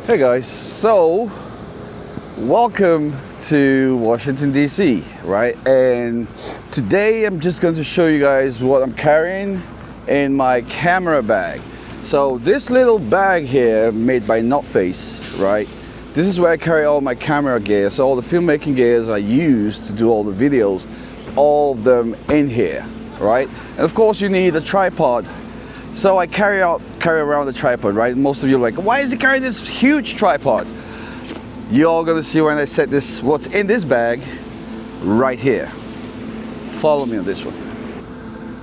Hey guys, so welcome to Washington DC, right? And today I'm just going to show you guys what I'm carrying in my camera bag. So this little bag here made by Not Face, right? This is where I carry all my camera gear. So all the filmmaking gears I use to do all the videos, all of them in here, right? And of course you need a tripod. So I carry around the tripod, right? Most of you are like, why is he carrying this huge tripod? You're all gonna see when I set this, what's in this bag right here. Follow me on this one.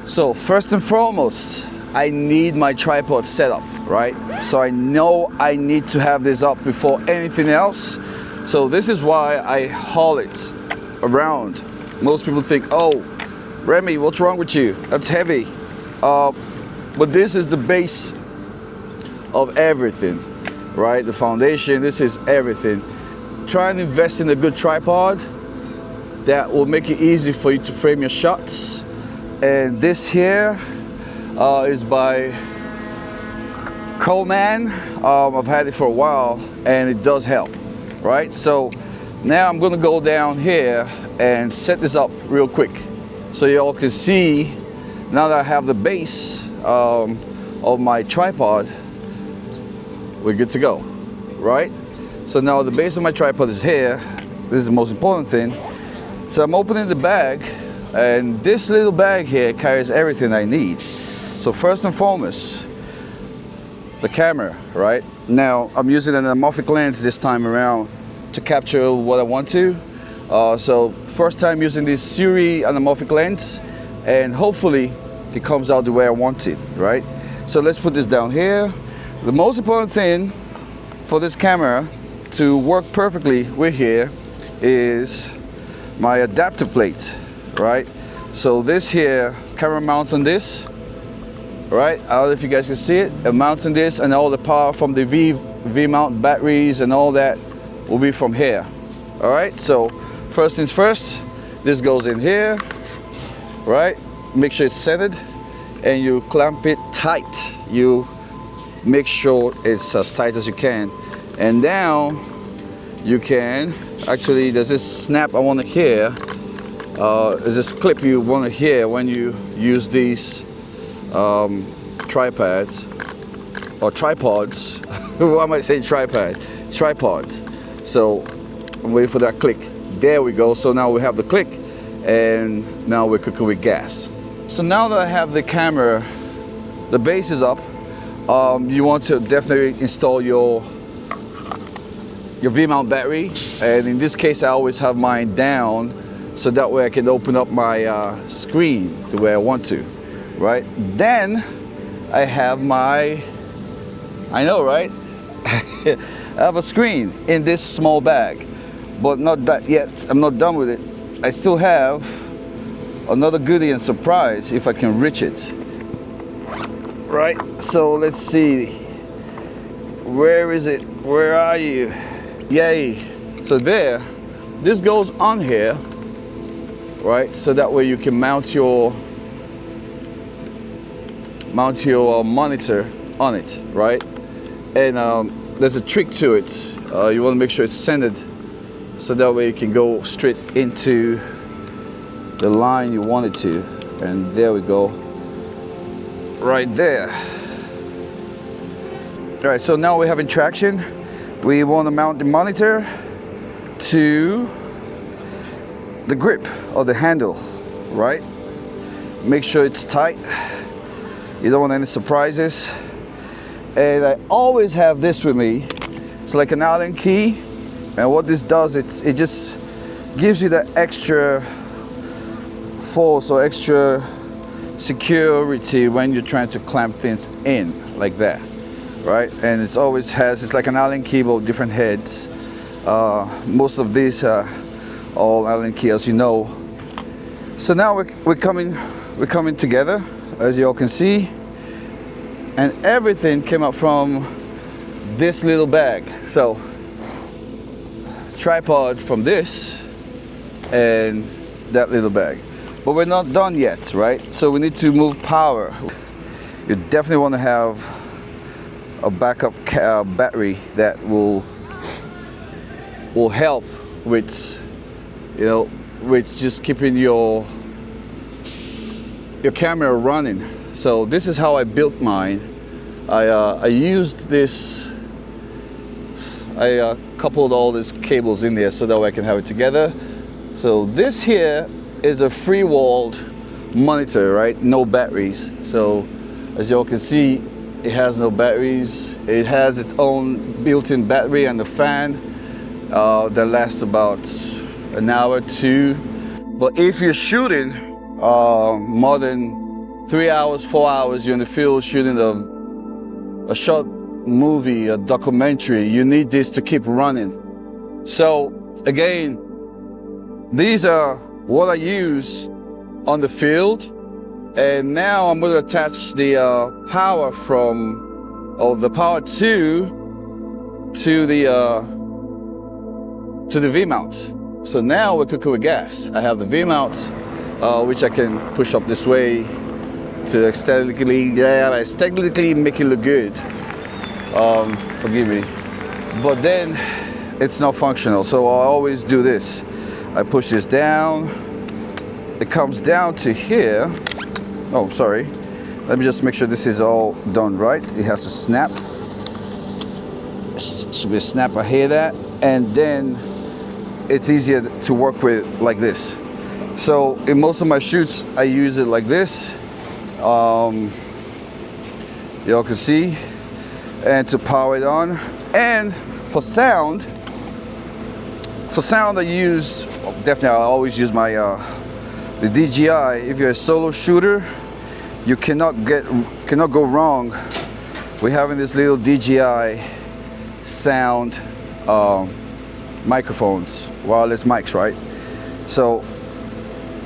So first and foremost, I need my tripod set up, right? So I know I need to have this up before anything else. So this is why I haul it around. Most people think, oh, Remy, what's wrong with you? That's heavy. But this is the base of everything, right? The foundation, this is everything. Try and invest in a good tripod that will make it easy for you to frame your shots. And this here is by Coleman. I've had it for a while and it does help, right? So now I'm gonna go down here and set this up real quick so you all can see. Now that I have the base of my tripod, we're good to go, right? So now the base of my tripod is here. This is the most important thing. So I'm opening the bag, and this little bag here carries everything I need. So first and foremost, the camera, right? Now I'm using an anamorphic lens this time around to capture what I want to. So first time using this series anamorphic lens, and hopefully it comes out the way I want it, right? So let's put this down here. The most important thing for this camera to work perfectly with here is my adapter plate, right? So this here, camera mounts on this, right? I don't know if you guys can see it. It mounts on this, and all the power from the V-mount batteries and all that will be from here, all right? So first things first, this goes in here, right? Make sure it's centered and you clamp it tight. You make sure it's as tight as you can. And now you can, actually there's this snap I want to hear. There's this clip you want to hear when you use these tripods. Why am I saying tripod? Tripods. So I'm waiting for that click. There we go. So now we have the click, and now we're cooking with gas. So now that I have the camera, the base is up, you want to definitely install your V-mount battery. And in this case, I always have mine down, so that way I can open up my screen the way I want to, right? Then I have my, I know, right? I have a screen in this small bag, but not that yet. I'm not done with it. I still have another goodie and surprise if I can reach it. Right, so let's see. Where is it? Where are you? Yay. So there, this goes on here, right? So that way you can mount your monitor on it, right? And there's a trick to it. You want to make sure it's centered, so that way you can go straight into the line you want it to. And there we go, right there. All right, so now we're having traction. We want to mount the monitor to the grip of the handle, right? Make sure it's tight. You don't want any surprises. And I always have this with me. It's like an Allen key, and what this does, it just gives you that extra force or extra security when you're trying to clamp things in like that, right? And it's like an Allen key with different heads. Most of these are all Allen key, as you know. So now we're coming together, as you all can see, and everything came up from this little bag. So tripod from this and that little bag. But we're not done yet, right? So we need to move power. You definitely want to have a backup battery that will help with, you know, with just keeping your camera running. So this is how I built mine. I used this. I coupled all these cables in there so that way I can have it together. So this here is a free-walled monitor, right? No batteries. So as y'all can see, it has no batteries. It has its own built-in battery and a fan that lasts about an hour, 2. But if you're shooting more than 3 hours, 4 hours, you're in the field shooting a short movie, a documentary, you need this to keep running. So again, these are what I use on the field, and now I'm going to attach the power from the power to the V-mount. So now we're cooking with gas. I have the V-mount, which I can push up this way to aesthetically make it look good. Forgive me, but then it's not functional. So I always do this. I push this down. It comes down to here. Oh, sorry. Let me just make sure this is all done right. It has to snap. Should be a snap. I hear that, and then it's easier to work with like this. So in most of my shoots, I use it like this. Y'all can see, and to power it on. And for sound I use, definitely I always use my the DJI. If you're a solo shooter, you cannot go wrong with having this little DJI sound microphones, wireless mics, right? So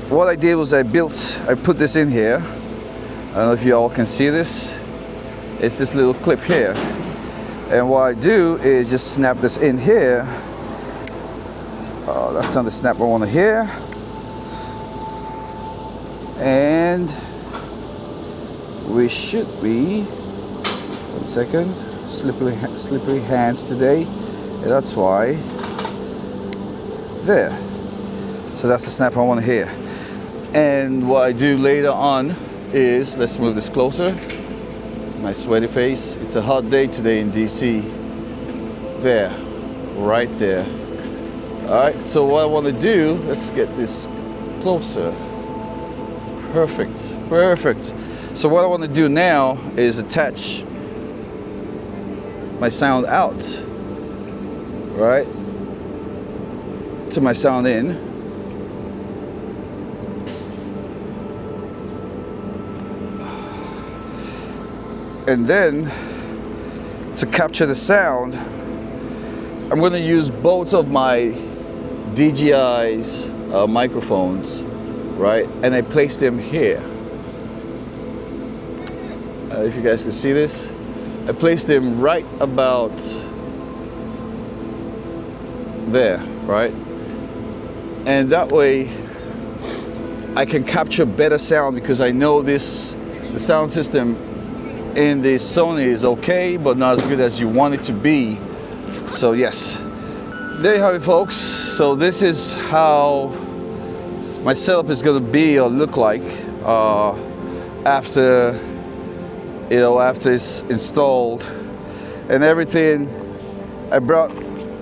what I did was I put this in here. I don't know if you all can see this. It's this little clip here, and what I do is just snap this in here. That's not the snap I want to hear. And we should be, 1 second, slippery hands today. Yeah, that's why. There. So that's the snap I want to hear. And what I do later on is, let's move this closer. My sweaty face. It's a hot day today in DC. There, right there. All right, so what I want to do, let's get this closer. Perfect, perfect. So what I want to do now is attach my sound out, right, to my sound in. And then to capture the sound, I'm going to use both of my DJI's microphones, right? And I place them here. If you guys can see this, I place them right about there, right? And that way I can capture better sound, because I know the sound system in the Sony is okay, but not as good as you want it to be. So yes, there you have it, folks. So this is how my setup is going to be or look like after it's installed. And everything I brought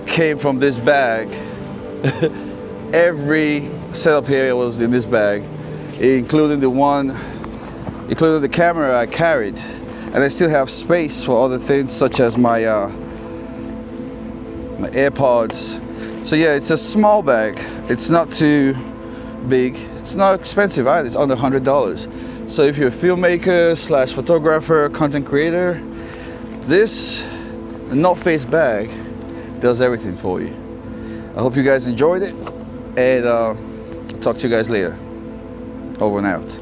came from this bag. Every setup here was in this bag, including the camera I carried. And I still have space for other things, such as my AirPods. So yeah, it's a small bag. It's not too big. It's not expensive either. It's under $100. So if you're a filmmaker / photographer, content creator, this North Face bag does everything for you. I hope you guys enjoyed it, and talk to you guys later. Over and out.